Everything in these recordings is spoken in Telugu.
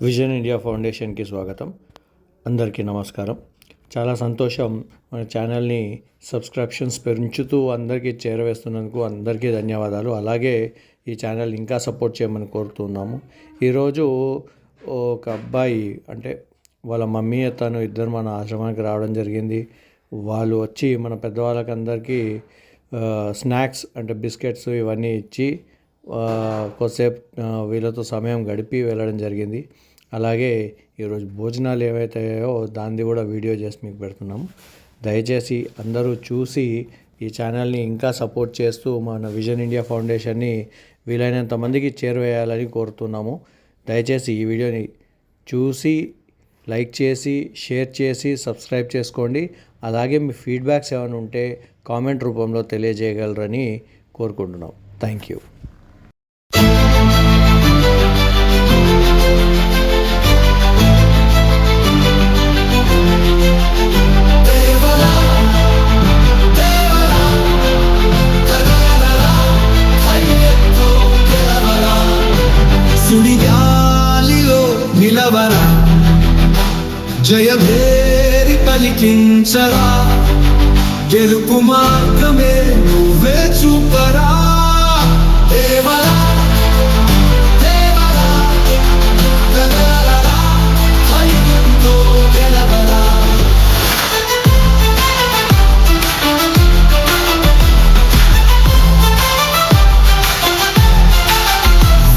విజన్ ఇండియా ఫౌండేషన్కి స్వాగతం. అందరికీ నమస్కారం. చాలా సంతోషం, మన ఛానల్ని సబ్స్క్రిప్షన్స్ పెంచుతూ అందరికీ చేరవేస్తున్నందుకు అందరికీ ధన్యవాదాలు. అలాగే ఈ ఛానల్ ఇంకా సపోర్ట్ చేయమని కోరుతున్నాము. ఈరోజు ఒక అబ్బాయి అంటే వాళ్ళ మమ్మీ తను ఇద్దరు మన ఆశ్రమానికి రావడం జరిగింది. వాళ్ళు వచ్చి మన పెద్దవాళ్ళకి అందరికీ స్నాక్స్ అంటే బిస్కెట్స్ ఇవన్నీ ఇచ్చి కొద్దిసేపు వీళ్ళతో సమయం గడిపి వెళ్ళడం జరిగింది. అలాగే ఈరోజు భోజనాలు ఏవైతాయో దాన్ని కూడా వీడియో చేసి మీకు పెడుతున్నాము. దయచేసి అందరూ చూసి ఈ ఛానల్ని ఇంకా సపోర్ట్ చేస్తూ మన విజన్ ఇండియా ఫౌండేషన్ని వీలైనంత మందికి చేరవేయాలని కోరుతున్నాము. దయచేసి ఈ వీడియోని చూసి లైక్ చేసి షేర్ చేసి సబ్స్క్రైబ్ చేసుకోండి. అలాగే మీ ఫీడ్బ్యాక్స్ ఏమైనా ఉంటే కామెంట్ రూపంలో తెలియజేయగలరని కోరుకుంటున్నాం. Thank you. నిలవరా జయభేరి పలికించరా, గెలుపు మార్గమే నువ్వే చూపరా. దేవరా దేవరా గగనరా ధైర్యంతో గెలవరా.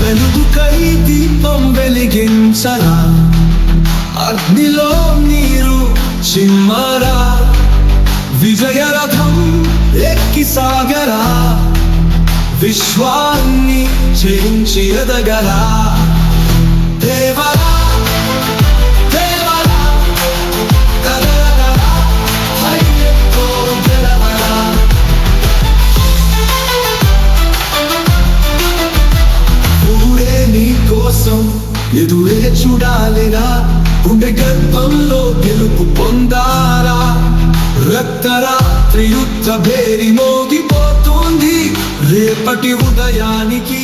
వెలుగుకై దీపం వెలిగించరా, అగ్నిలో నీరు చిమ్మరా, విజయరథం ఎక్కి సాగరా, విశ్వాన్ని జయించి ఎదగరా. దేవరా దేవరా గగనరా ధైర్యంతో గెలవరా. ఊరే నీ కోసం ఎదురే చూడాలిరా, గుండె గర్భంలో గెలుపు పొందారా. రక్తరాత్రి యుద్ధ భేరి మోగిపోతుంది, రేపటి ఉదయానికి